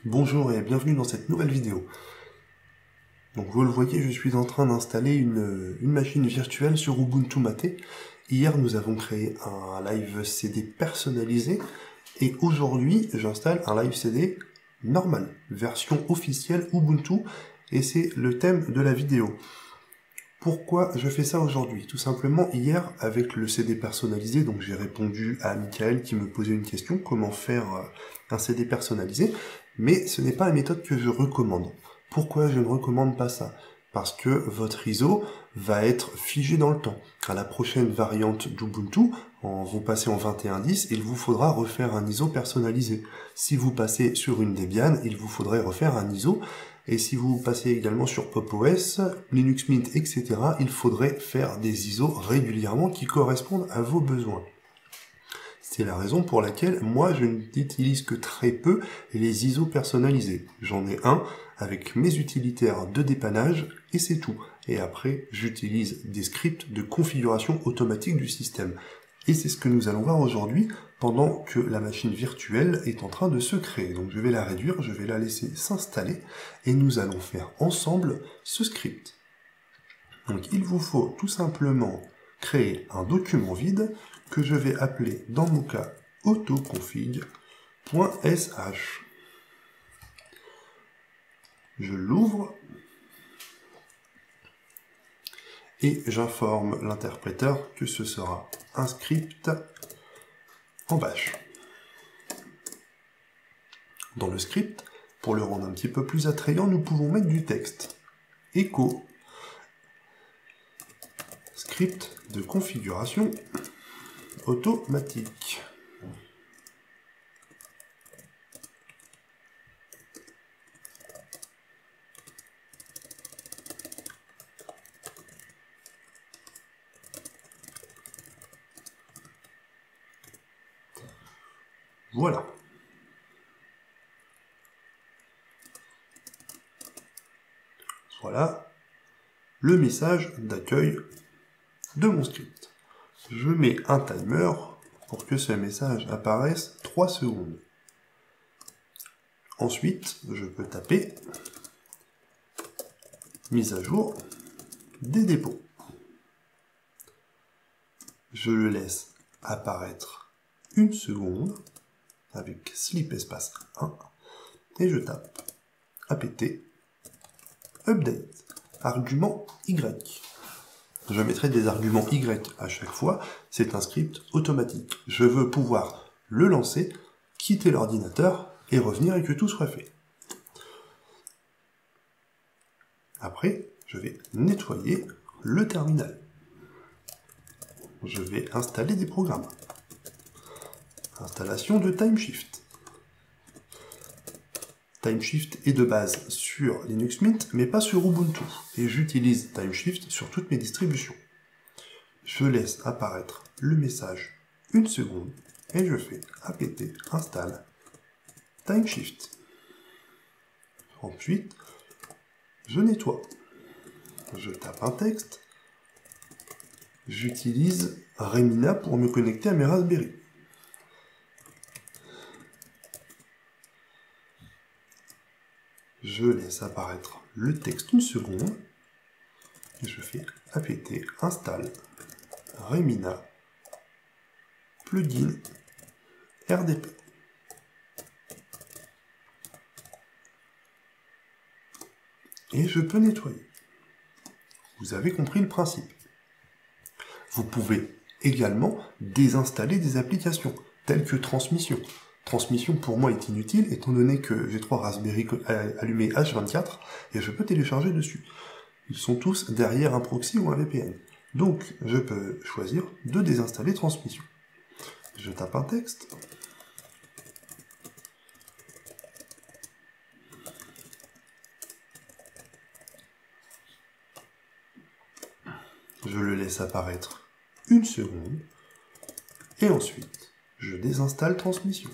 Bonjour et bienvenue dans cette nouvelle vidéo. Donc vous le voyez, je suis en train d'installer une machine virtuelle sur Ubuntu Mate. Hier nous avons créé un live CD personnalisé et aujourd'hui j'installe un live CD normal, version officielle Ubuntu, et c'est le thème de la vidéo. Pourquoi je fais ça aujourd'hui? Tout simplement, hier, avec le CD personnalisé, donc j'ai répondu à Michael qui me posait une question, comment faire un CD personnalisé, mais ce n'est pas la méthode que je recommande. Pourquoi je ne recommande pas ça? Parce que votre ISO va être figé dans le temps. À la prochaine variante d'Ubuntu, vous passez en 21.10, il vous faudra refaire un ISO personnalisé. Si vous passez sur une Debian, il vous faudrait refaire un ISO. Et si vous passez également sur Pop! OS, Linux Mint, etc., il faudrait faire des ISO régulièrement qui correspondent à vos besoins. C'est la raison pour laquelle moi je n'utilise que très peu les ISO personnalisés. J'en ai un avec mes utilitaires de dépannage et c'est tout. Et après, j'utilise des scripts de configuration automatique du système. Et c'est ce que nous allons voir aujourd'hui pendant que la machine virtuelle est en train de se créer. Donc je vais la réduire, je vais la laisser s'installer et nous allons faire ensemble ce script. Donc il vous faut tout simplement créer un document vide que je vais appeler dans mon cas autoconfig.sh. Je l'ouvre et j'informe l'interpréteur que ce sera un script en bash. Dans le script, pour le rendre un petit peu plus attrayant, nous pouvons mettre du texte. Echo script de configuration automatique. Voilà. Voilà le message d'accueil de mon script. Je mets un timer pour que ce message apparaisse 3 secondes. Ensuite, je peux taper mise à jour des dépôts. Je le laisse apparaître 1 seconde avec slip espace 1 et je tape apt update argument Y. Je mettrai des arguments Y à chaque fois, c'est un script automatique. Je veux pouvoir le lancer, quitter l'ordinateur et revenir et que tout soit fait. Après, je vais nettoyer le terminal. Je vais installer des programmes. Installation de TimeShift. TimeShift est de base sur Linux Mint, mais pas sur Ubuntu. Et j'utilise TimeShift sur toutes mes distributions. Je laisse apparaître le message 1 seconde et je fais apt install TimeShift. Ensuite, je nettoie. Je tape un texte. J'utilise Remina pour me connecter à mes Raspberry. Je laisse apparaître le texte 1 seconde. Et je fais apt install Remina plugin RDP. Et je peux nettoyer. Vous avez compris le principe. Vous pouvez également désinstaller des applications, telles que Transmission. Transmission pour moi est inutile, étant donné que j'ai 3 Raspberry allumés H24, et je peux télécharger dessus. Ils sont tous derrière un proxy ou un VPN. Donc, je peux choisir de désinstaller Transmission. Je tape un texte. Je le laisse apparaître 1 seconde. Et ensuite, je désinstalle Transmission.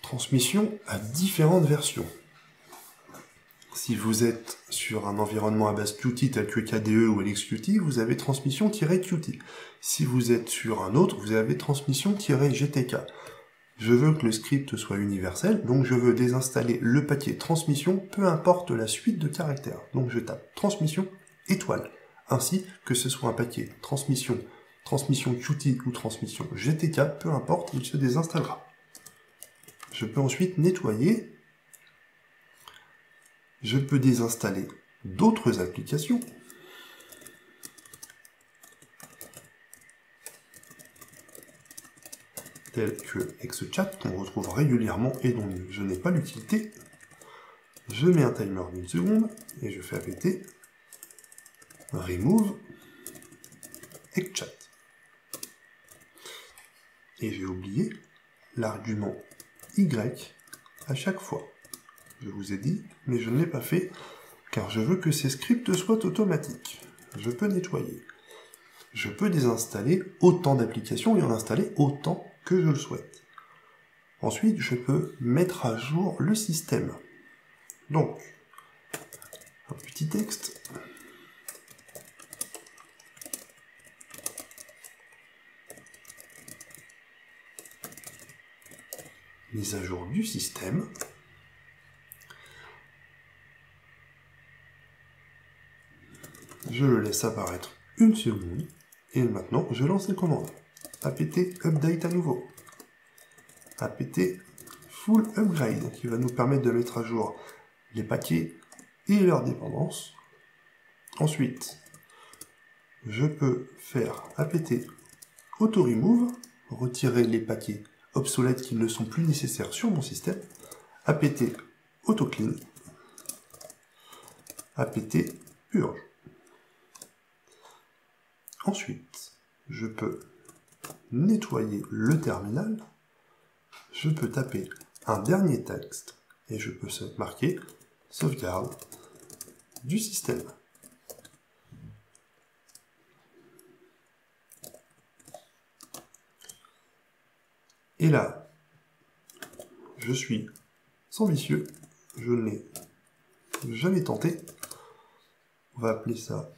Transmission a différentes versions. Si vous êtes sur un environnement à base Qt tel que KDE ou LXQt, vous avez transmission-Qt. Si vous êtes sur un autre, vous avez transmission-GTK. Je veux que le script soit universel, donc je veux désinstaller le paquet transmission, peu importe la suite de caractères. Donc je tape transmission étoile, ainsi que ce soit un paquet transmission, transmission Qt ou transmission GTK, peu importe, il se désinstallera. Je peux ensuite nettoyer. Je peux désinstaller d'autres applications. Telles que ExeChat, qu'on retrouve régulièrement et dont je n'ai pas l'utilité. Je mets un timer d'une seconde et je fais apt remove ExeChat. Et j'ai oublié l'argument Y à chaque fois. Je vous ai dit, mais je ne l'ai pas fait, car je veux que ces scripts soient automatiques. Je peux nettoyer. Je peux désinstaller autant d'applications et en installer autant que je le souhaite. Ensuite, je peux mettre à jour le système. Donc, un petit texte. Mise à jour du système. Je le laisse apparaître une seconde. Et maintenant, je lance les commandes. apt update à nouveau. apt full upgrade, qui va nous permettre de mettre à jour les paquets et leurs dépendances. Ensuite, je peux faire apt auto remove, retirer les paquets obsolètes qui ne sont plus nécessaires sur mon système. apt auto clean. apt purge. Ensuite, je peux nettoyer le terminal. Je peux taper un dernier texte et je peux marquer sauvegarde du système. Et là, je suis ambitieux, je ne l'ai jamais tenté. On va appeler ça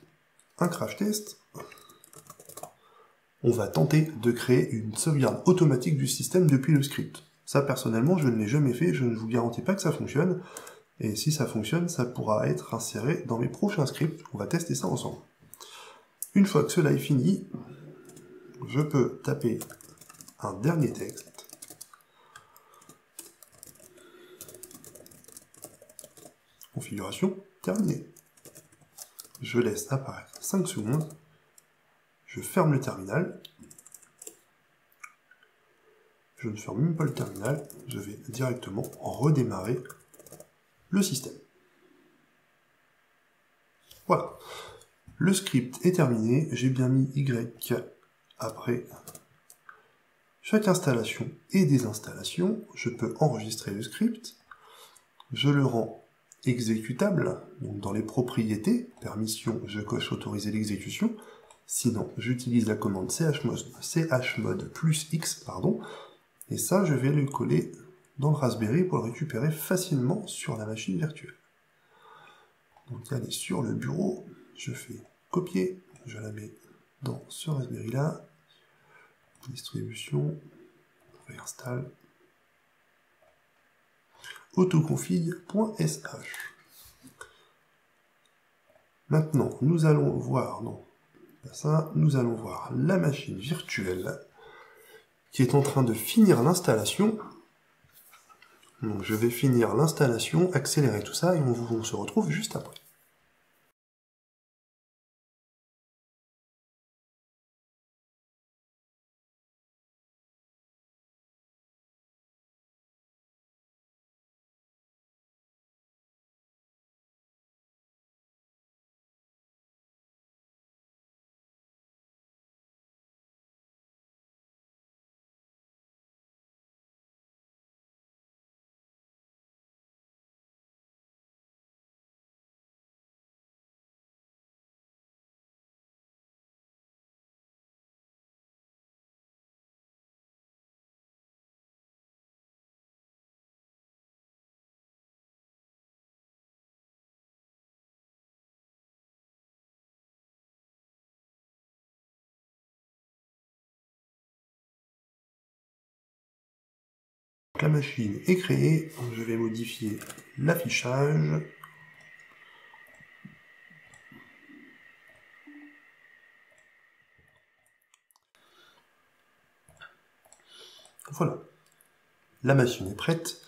un crash test. On va tenter de créer une sauvegarde automatique du système depuis le script. Ça, personnellement, je ne l'ai jamais fait, je ne vous garantis pas que ça fonctionne. Et si ça fonctionne, ça pourra être inséré dans mes prochains scripts. On va tester ça ensemble. Une fois que cela est fini, je peux taper un dernier texte. Configuration terminée. Je laisse apparaître 5 secondes. Je ferme le terminal. Je ne ferme même pas le terminal. Je vais directement redémarrer le système. Voilà. Le script est terminé. J'ai bien mis Y après chaque installation et désinstallation. Je peux enregistrer le script. Je le rends exécutable, donc dans les propriétés, permission, je coche autoriser l'exécution, sinon j'utilise la commande chmod plus X, et ça je vais le coller dans le Raspberry pour le récupérer facilement sur la machine virtuelle. Donc elle est sur le bureau, je fais copier, je la mets dans ce Raspberry là, distribution, réinstalle, autoconfig.sh. Maintenant, nous allons voir, non, pas ça, nous allons voir la machine virtuelle qui est en train de finir l'installation. Donc je vais finir l'installation, accélérer tout ça et on se retrouve juste après. La machine est créée, je vais modifier l'affichage. Voilà, la machine est prête,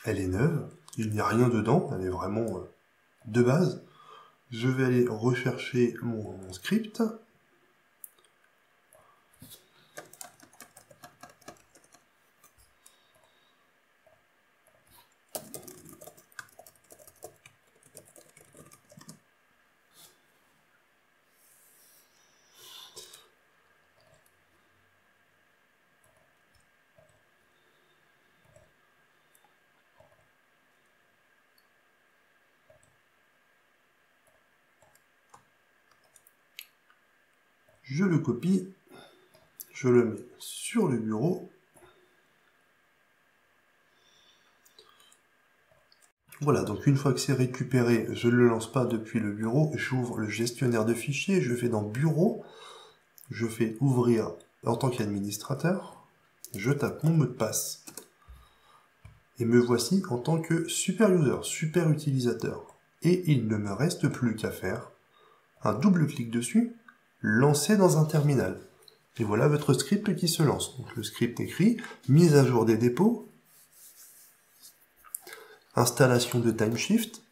elle est neuve, il n'y a rien dedans, elle est vraiment de base. Je vais aller rechercher mon script. Je le copie, je le mets sur le bureau. Voilà, donc une fois que c'est récupéré, je ne le lance pas depuis le bureau, j'ouvre le gestionnaire de fichiers, je vais dans Bureau, je fais Ouvrir en tant qu'administrateur, je tape mon mot de passe, et me voici en tant que super user, super utilisateur. Et il ne me reste plus qu'à faire un double clic dessus, lancer dans un terminal. Et voilà votre script qui se lance. Donc le script écrit, mise à jour des dépôts, installation de TimeShift,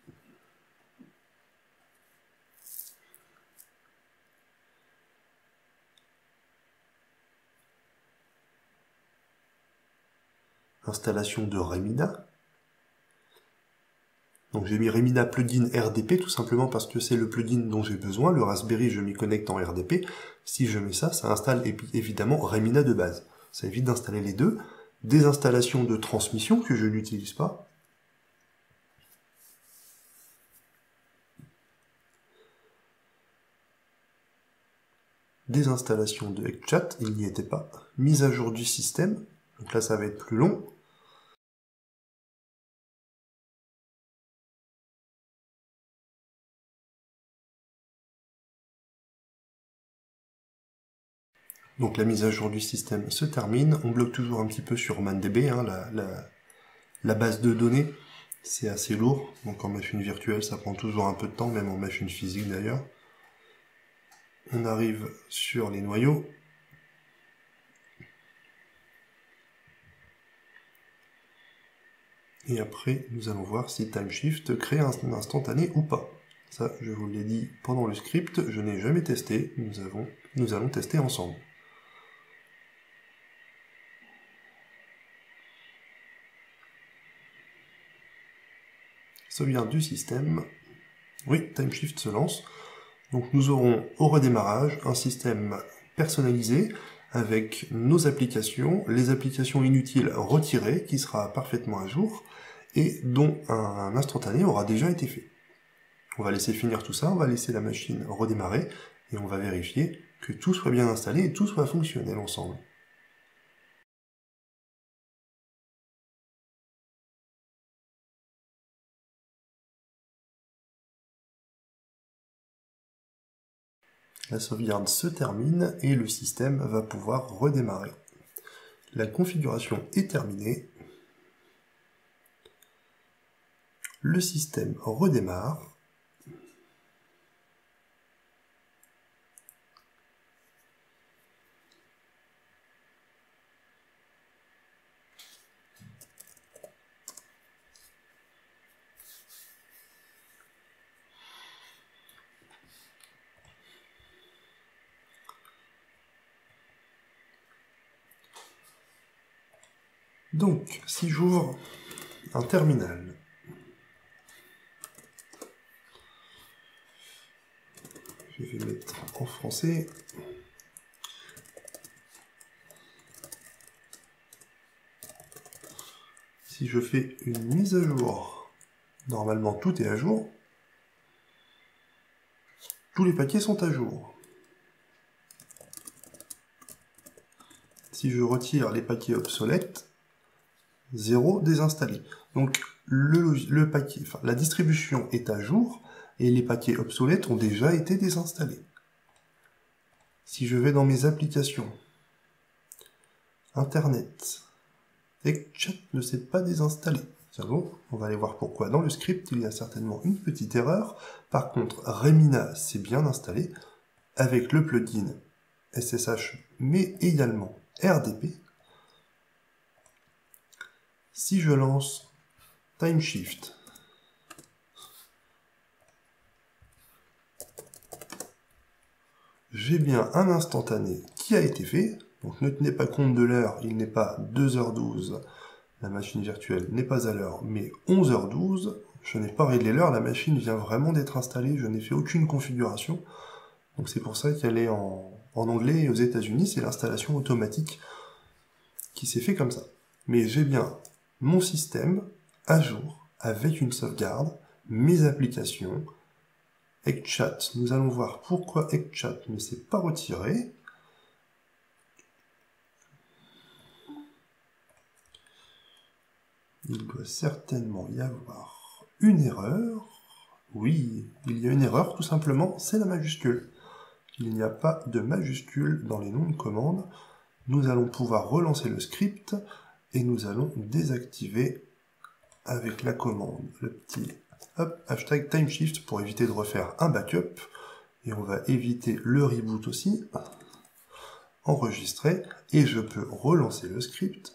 installation de Remina. Donc j'ai mis Remina plugin RDP tout simplement parce que c'est le plugin dont j'ai besoin. Le Raspberry, je m'y connecte en RDP. Si je mets ça, ça installe évidemment Remina de base. Ça évite d'installer les deux. Des installations de transmission que je n'utilise pas. Des installations de HChat, il n'y était pas. Mise à jour du système. Donc là, ça va être plus long. Donc la mise à jour du système se termine. On bloque toujours un petit peu sur ManDB, hein, la base de données. C'est assez lourd. Donc en machine virtuelle, ça prend toujours un peu de temps, même en machine physique d'ailleurs. On arrive sur les noyaux. Et après, nous allons voir si TimeShift crée un instantané ou pas. Ça, je vous l'ai dit pendant le script, je n'ai jamais testé. Nous allons tester ensemble. Sauvegarde du système. Oui, TimeShift se lance. Donc nous aurons au redémarrage un système personnalisé avec nos applications, les applications inutiles retirées, qui sera parfaitement à jour, et dont un instantané aura déjà été fait. On va laisser finir tout ça, on va laisser la machine redémarrer, et on va vérifier que tout soit bien installé et tout soit fonctionnel ensemble. La sauvegarde se termine et le système va pouvoir redémarrer. La configuration est terminée. Le système redémarre. Donc, si j'ouvre un terminal, je vais mettre en français. Si je fais une mise à jour, normalement tout est à jour. Tous les paquets sont à jour. Si je retire les paquets obsolètes, 0 désinstallé. Donc le paquet, la distribution est à jour et les paquets obsolètes ont déjà été désinstallés. Si je vais dans mes applications, Internet, HeckChat ne s'est pas désinstallé. C'est bon, on va aller voir pourquoi. Dans le script, il y a certainement une petite erreur. Par contre, Remina s'est bien installé avec le plugin SSH, mais également RDP. Si je lance Timeshift, j'ai bien un instantané qui a été fait. Donc ne tenez pas compte de l'heure, il n'est pas 2h12. La machine virtuelle n'est pas à l'heure, mais 11h12. Je n'ai pas réglé l'heure, la machine vient vraiment d'être installée, je n'ai fait aucune configuration. Donc c'est pour ça qu'elle est en anglais et aux États-Unis, c'est l'installation automatique qui s'est fait comme ça. Mais j'ai bien mon système à jour, avec une sauvegarde, mes applications, HeckChat. Nous allons voir pourquoi HeckChat ne s'est pas retiré. Il doit certainement y avoir une erreur. Oui, il y a une erreur, tout simplement, c'est la majuscule. Il n'y a pas de majuscule dans les noms de commandes. Nous allons pouvoir relancer le script et nous allons désactiver avec la commande le petit hashtag timeshift pour éviter de refaire un backup. Et on va éviter le reboot aussi. Enregistrer. Et je peux relancer le script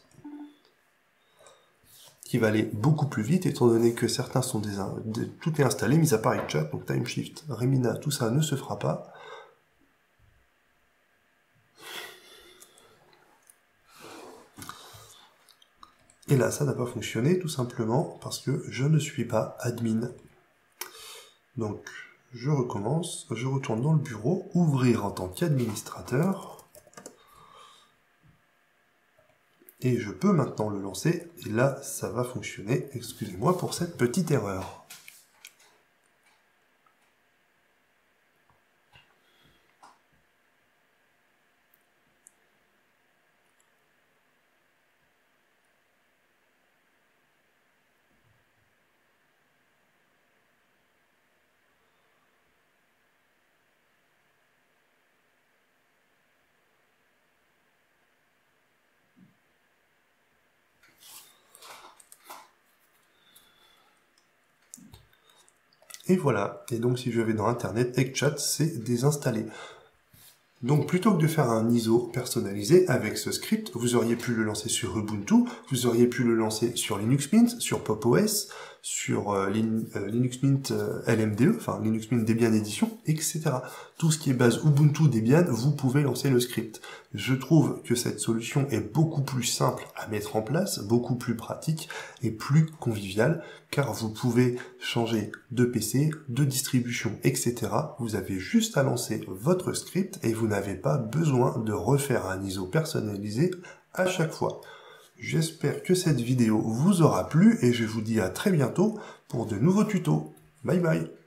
qui va aller beaucoup plus vite étant donné que certains sont tout est installé, mis à part HeckChat, donc Timeshift, Remina, tout ça ne se fera pas. Et là, ça n'a pas fonctionné, tout simplement parce que je ne suis pas admin. Donc, je recommence, je retourne dans le bureau, ouvrir en tant qu'administrateur, et je peux maintenant le lancer, et là, ça va fonctionner. Excusez-moi pour cette petite erreur. Et voilà, et donc si je vais dans Internet, HeckChat c'est désinstallé. Donc plutôt que de faire un ISO personnalisé avec ce script, vous auriez pu le lancer sur Ubuntu, vous auriez pu le lancer sur Linux Mint, sur Pop! OS, sur Linux Mint LMDE, enfin Linux Mint Debian Edition, etc. Tout ce qui est base Ubuntu Debian, vous pouvez lancer le script. Je trouve que cette solution est beaucoup plus simple à mettre en place, beaucoup plus pratique et plus conviviale, car vous pouvez changer de PC, de distribution, etc. Vous avez juste à lancer votre script et vous n'avez pas besoin de refaire un ISO personnalisé à chaque fois. J'espère que cette vidéo vous aura plu et je vous dis à très bientôt pour de nouveaux tutos. Bye bye!